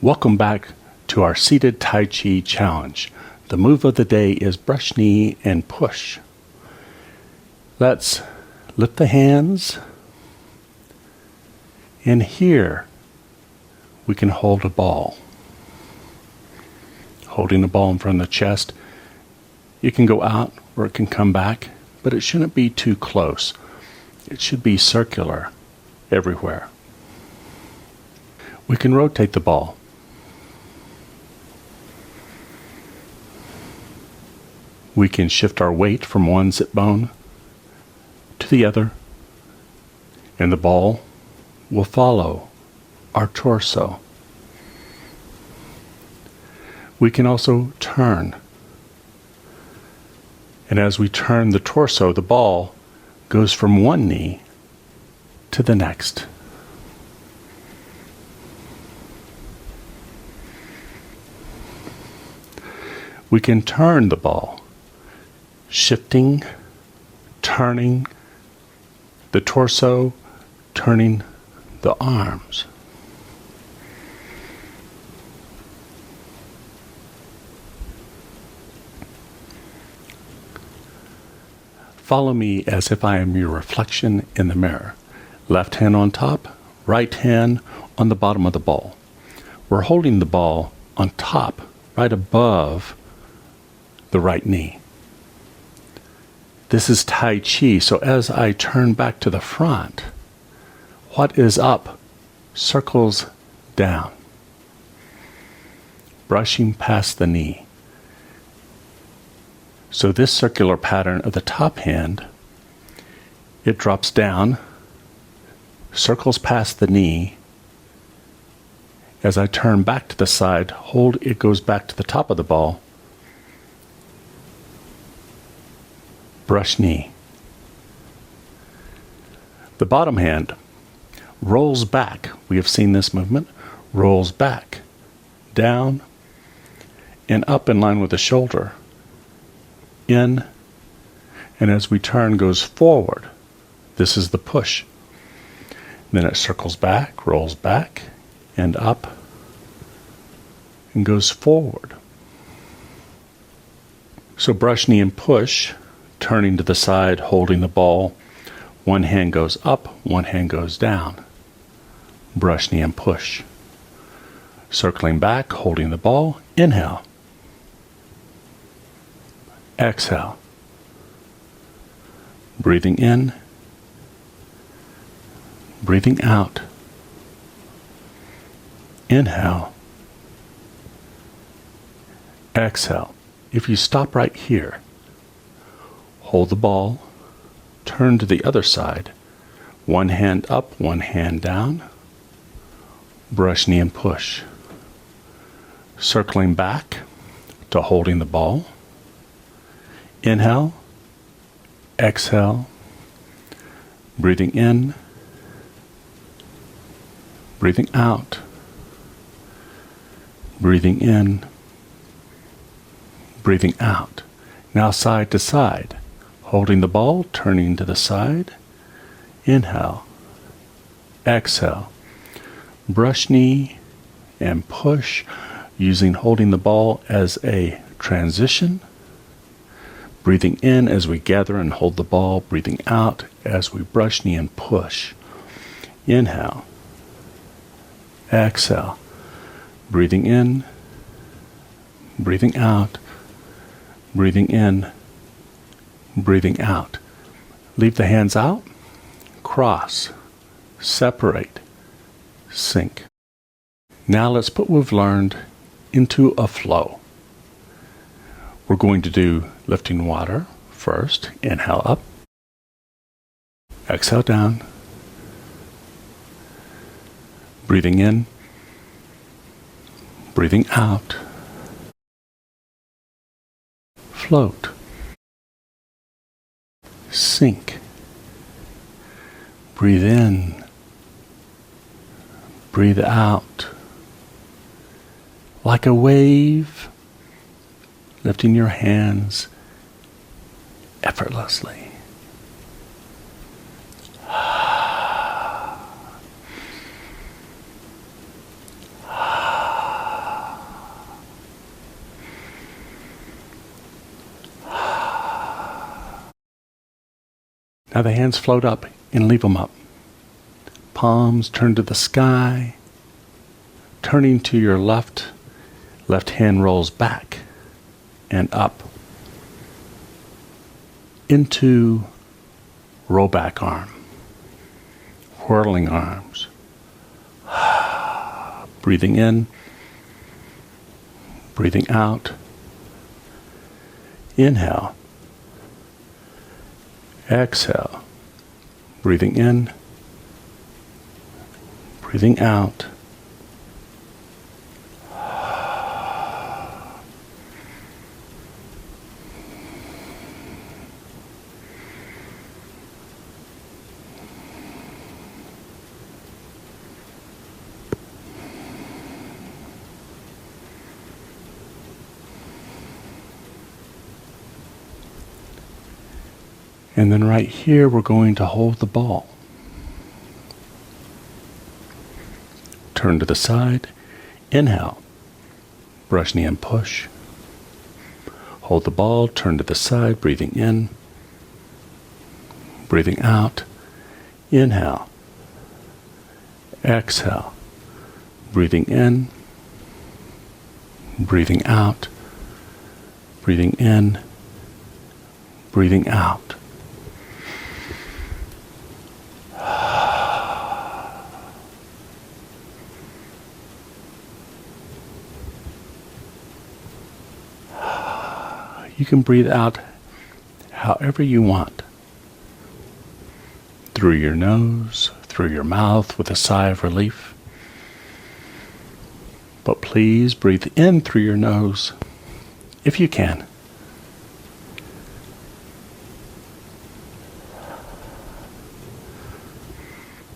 Welcome back to our Seated Tai Chi challenge. The move of the day is brush knee and push. Let's lift the hands, and here we can hold a ball. Holding the ball in front of the chest, it can go out or it can come back, but it shouldn't be too close. It should be circular everywhere. We can rotate the ball. We can shift our weight from one sit bone to the other, and the ball will follow our torso. We can also turn, and as we turn the torso, the ball goes from one knee to the next. We can turn the ball, shifting, turning the torso, turning the arms. Follow me as if I am your reflection in the mirror. Left hand on top, right hand on the bottom of the ball. We're holding the ball on top, right above the right knee. This is Tai Chi, so as I turn back to the front, what is up circles down, brushing past the knee. So this circular pattern of the top hand, it drops down, circles past the knee. As I turn back to the side, hold, it goes back to the top of the ball. Brush knee. The bottom hand rolls back. We have seen this movement. Rolls back, down, and up in line with the shoulder. In, and as we turn, goes forward. This is the push. Then it circles back, rolls back, and up, and goes forward. So brush knee and push, turning to the side, holding the ball. One hand goes up, one hand goes down. Brush knee and push. Circling back, holding the ball. Inhale. Exhale. Breathing in. Breathing out. Inhale. Exhale. If you stop right here, hold the ball, turn to the other side, one hand up, one hand down, brush knee and push. Circling back to holding the ball. Inhale, exhale, breathing in, breathing out, breathing in, breathing out. Now side to side. Holding the ball, turning to the side. Inhale. Exhale. Brush knee and push, using holding the ball as a transition. Breathing in as we gather and hold the ball. Breathing out as we brush knee and push. Inhale. Exhale. Breathing in. Breathing out. Breathing in. Breathing out. Leave the hands out. Cross. Separate. Sink. Now let's put what we've learned into a flow. We're going to do lifting water first. Inhale up. Exhale down. Breathing in. Breathing out. Float. Sink. Breathe in. Breathe out. Like a wave, lifting your hands effortlessly. Now the hands float up and leave them up. Palms turn to the sky. Turning to your left, left hand rolls back and up into roll back arm, whirling arms. Breathing in, breathing out. Inhale. Exhale. Breathing in, breathing out. And then right here, we're going to hold the ball. Turn to the side. Inhale. Brush knee and push. Hold the ball. Turn to the side. Breathing in. Breathing out. Inhale. Exhale. Breathing in. Breathing out. Breathing in. Breathing out. You can breathe out however you want. Through your nose, through your mouth with a sigh of relief. But please breathe in through your nose if you can.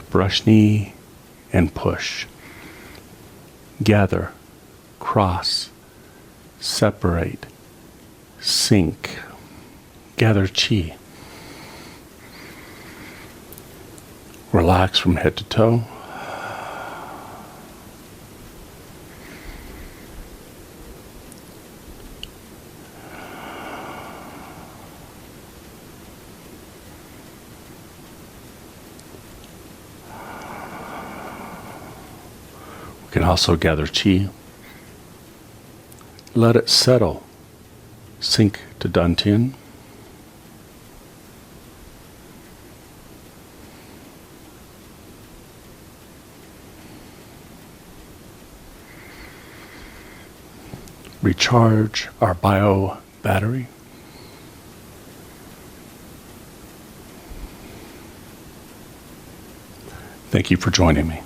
Brush knee and push. Gather, cross, separate, sink, gather chi. Relax from head to toe. We can also gather chi. Let it settle. Sink to Dantian. Recharge our bio battery. Thank you for joining me.